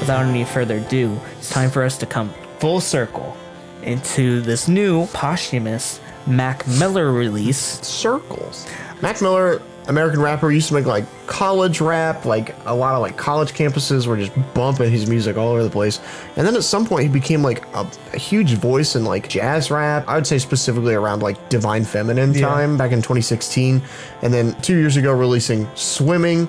without any further ado, it's time for us to come full circle into this new posthumous Mac Miller release. Circles. Mac Miller, American rapper, used to make like college rap, like a lot of like college campuses were just bumping his music all over the place. And then at some point he became like a huge voice in like jazz rap. I would say specifically around like Divine Feminine time back in 2016. And then 2 years ago releasing Swimming,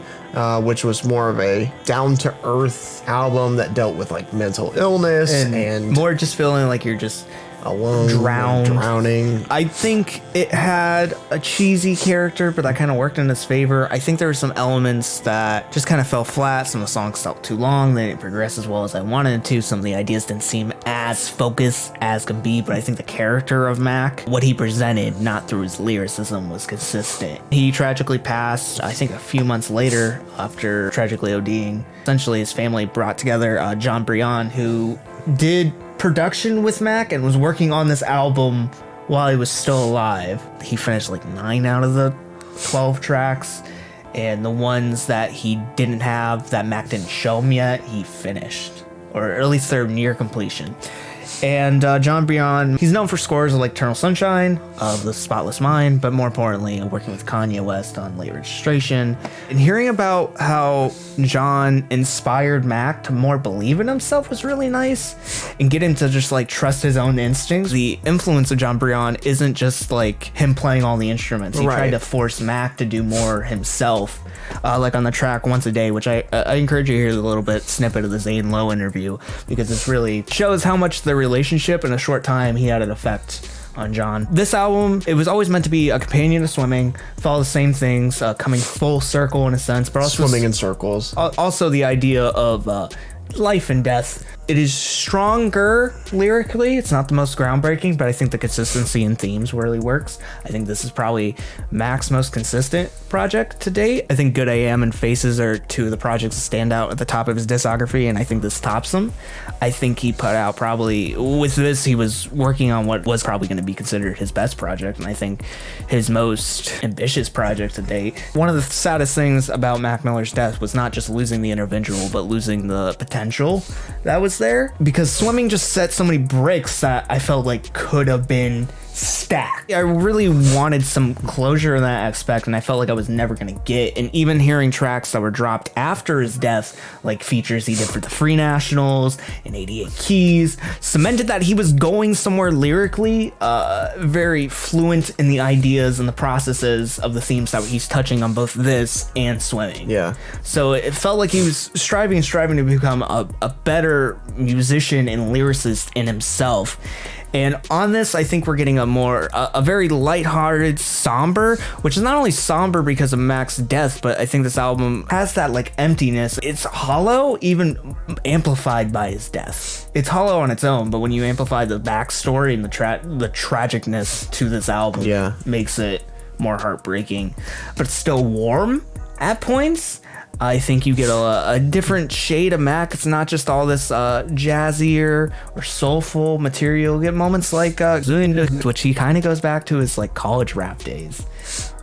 which was more of a down-to-earth album that dealt with like mental illness and more just feeling like you're just alone, drowning. I think it had a cheesy character, but that kind of worked in its favor. I think there were some elements that just kind of fell flat. Some of the songs felt too long. They didn't progress as well as I wanted it to. Some of the ideas didn't seem as focused as can be, but I think the character of Mac, what he presented, not through his lyricism, was consistent. He tragically passed, I think a few months later after tragically ODing. Essentially, his family brought together Jon Brion, who did production with Mac and was working on this album while he was still alive. He finished like 9 out of the 12 tracks, and the ones that he didn't have, that Mac didn't show him yet, he finished, or at least they're near completion. And Jon Brion, he's known for scores of like Eternal Sunshine, of The Spotless Mind, but more importantly, working with Kanye West on Late Registration. And hearing about how Jon inspired Mac to more believe in himself was really nice, and get him to just like trust his own instincts. The influence of Jon Brion isn't just like him playing all the instruments. He tried to force Mac to do more himself. Like on the track Once a Day, which I encourage you to hear a little bit snippet of the Zane Lowe interview, because this really shows how much the relationship in a short time he had an effect on Jon. This album, it was always meant to be a companion to Swimming, follow the same things, coming full circle in a sense, but also swimming in circles. Also the idea of life and death. It is stronger lyrically. It's not the most groundbreaking, but I think the consistency in themes really works. I think this is probably Mac's most consistent project to date. I think Good AM and Faces are two of the projects that stand out at the top of his discography, and I think this tops them. I think he put out probably, with this, he was working on what was probably going to be considered his best project, and I think his most ambitious project to date. One of the saddest things about Mac Miller's death was not just losing the individual, but losing the potential that was there, because Swimming just set so many bricks that I felt like could have been stacked. I really wanted some closure in that aspect, and I felt like I was never gonna get. And even hearing tracks that were dropped after his death, like features he did for the Free Nationals and 88 Keys, cemented that he was going somewhere lyrically, very fluent in the ideas and the processes of the themes that he's touching on both this and Swimming. Yeah. So it felt like he was striving to become a better musician and lyricist in himself. And on this, I think we're getting a very lighthearted, somber, which is not only somber because of Mac's death, but I think this album has that like emptiness. It's hollow, even amplified by his death. It's hollow on its own, but when you amplify the backstory and the tragicness to this album, makes it more heartbreaking, but it's still warm at points. I think you get a different shade of Mac. It's not just all this jazzier or soulful material. You get moments like which he kind of goes back to his like college rap days,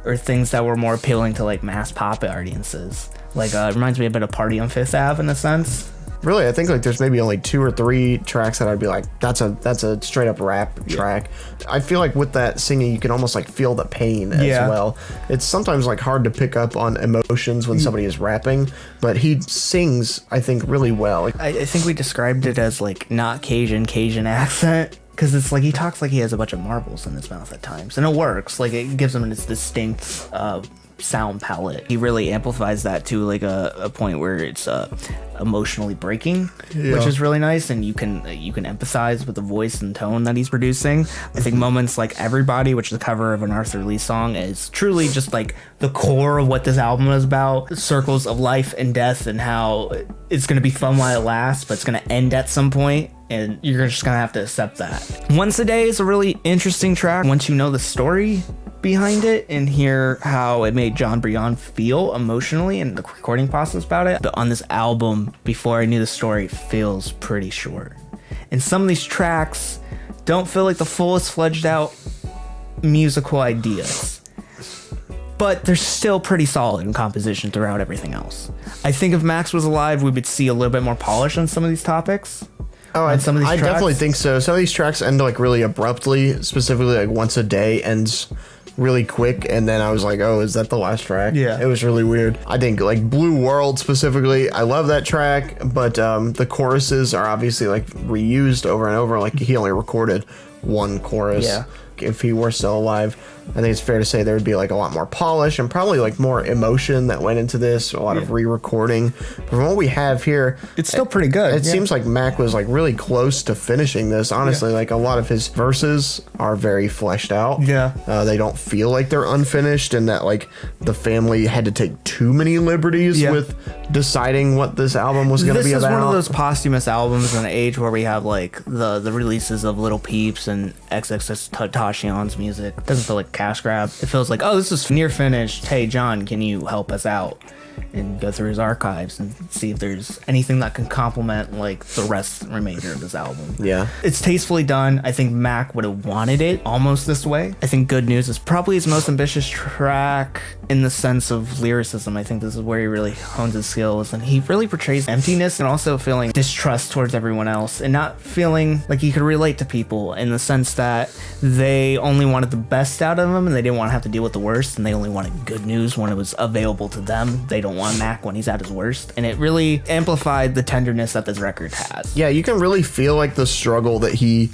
or things that were more appealing to like mass pop audiences. Like it reminds me a bit of Party on Fifth Ave in a sense. Really, I think like there's maybe only 2 or 3 tracks that I'd be like, that's a straight up rap track. I feel like with that singing, you can almost like feel the pain as well. It's sometimes like hard to pick up on emotions when somebody is rapping, but he sings, I think, really well. I think we described it as like not Cajun accent, because it's like he talks like he has a bunch of marbles in his mouth at times, and it works. Like it gives him this distinct sound palette. He really amplifies that to like a point where it's emotionally breaking, which is really nice, and you can empathize with the voice and tone that he's producing. I think moments like Everybody, which is the cover of an Arthur Lee song, is truly just like the core of what this album is about. Circles of life and death, and how it's going to be fun while it lasts, but it's going to end at some point, and you're just going to have to accept that. Once a Day is a really interesting track once you know the story behind it and hear how it made Jon Brion feel emotionally and the recording process about it. But on this album, before I knew the story, feels pretty short. And some of these tracks don't feel like the fullest fledged out musical ideas. but they're still pretty solid in composition throughout everything else. I think if Max was alive, we would see a little bit more polish on some of these topics. Oh, I definitely think so. Some of these tracks end like really abruptly, specifically like Once a Day ends really quick, and then I was like, oh, is that the last track? Yeah. It was really weird. I think like Blue World specifically, I love that track, but the choruses are obviously like reused over and over. Like he only recorded one chorus. Yeah. If he were still alive, I think it's fair to say there would be like a lot more polish and probably like more emotion that went into this, a lot of re-recording. But from what we have here, It's still pretty good. it seems like Mac was like really close to finishing this. Honestly, like a lot of his verses are very fleshed out. Yeah. They don't feel like they're unfinished, and that like the family had to take too many liberties with deciding what this album was going to be about. This is one of those posthumous albums in an age where we have like the releases of Little Peeps and XXXTentacion's music. It doesn't feel like cash grab. It feels like, oh, this is near finished. Hey, John, can you help us out? And go through his archives and see if there's anything that can complement like the remainder of this album. Yeah. It's tastefully done. I think Mac would have wanted it almost this way. I think Good News is probably his most ambitious track in the sense of lyricism. I think this is where he really hones his skills, and he really portrays emptiness and also feeling distrust towards everyone else and not feeling like he could relate to people in the sense that they only wanted the best out of him and they didn't want to have to deal with the worst, and they only wanted good news when it was available to them. They don't want Mac when he's at his worst, and it really amplified the tenderness that this record has. Yeah, you can really feel like the struggle that he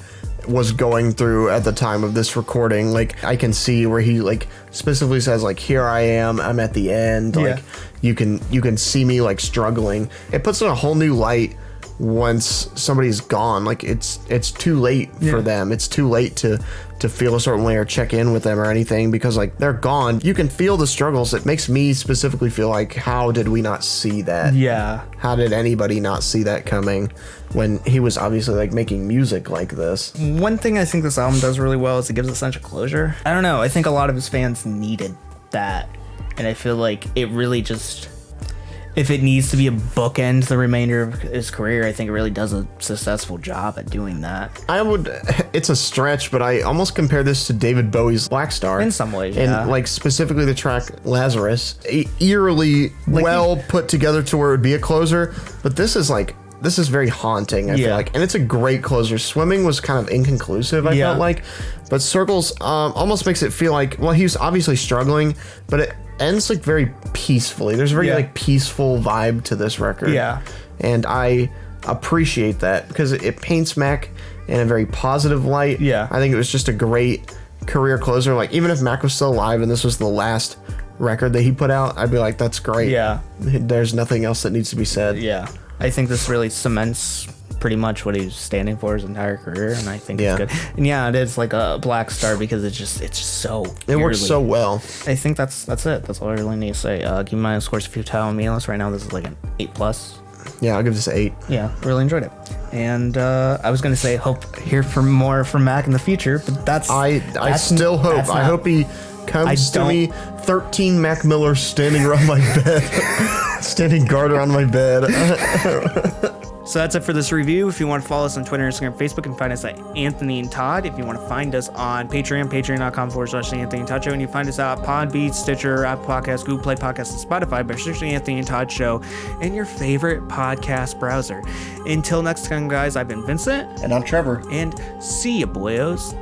was going through at the time of this recording. Like I can see where he like specifically says like, here I am, I'm at the end. Yeah. Like you can see me like struggling. It puts in a whole new light once somebody's gone. Like it's too late for them. It's too late to feel a certain way or check in with them or anything, because like they're gone. You can feel the struggles. It makes me specifically feel like, how did we not see that? Yeah. How did anybody not see that coming when he was obviously like making music like this? One thing I think this album does really well is it gives a sense of closure. I don't know. I think a lot of his fans needed that. And I feel like it really just, if it needs to be a bookend the remainder of his career, I think it really does a successful job at doing that. It's a stretch, but I almost compare this to David Bowie's Black Star. In some ways, yeah. And like specifically the track Lazarus, eerily well put together to where it would be a closer, but this is very haunting, I feel like. And it's a great closer. Swimming was kind of inconclusive, I felt like. But Circles almost makes it feel like, well, he was obviously struggling, but it ends like very peacefully. There's a very like peaceful vibe to this record. Yeah. And I appreciate that because it paints Mac in a very positive light. Yeah. I think it was just a great career closer. Like even if Mac was still alive and this was the last record that he put out, I'd be like, that's great. Yeah. There's nothing else that needs to be said. Yeah. I think this really cements pretty much what he's standing for his entire career, and I think it's good. And it is like a Black Star because it's just so it works so well. I think that's it. That's all I really need to say. Give me my scores futile and meaningless. Right now this is like an 8+. Yeah, I'll give this an 8. Yeah, really enjoyed it. And I was gonna say hope hear from more from Mac in the future, but I still hope. I hope he comes to me 13 Mac Miller standing around my bed. Standing guard around my bed. So that's it for this review. If you want to follow us on Twitter, Instagram, Facebook, you can find us at Anthony and Todd. If you want to find us on Patreon, patreon.com/The Anthony and Todd Show. And you find us at Podbean, Stitcher, Apple Podcasts, Google Play Podcasts, and Spotify by searching Anthony and Todd Show in your favorite podcast browser. Until next time, guys, I've been Vincent. And I'm Trevor. And see ya, boyos.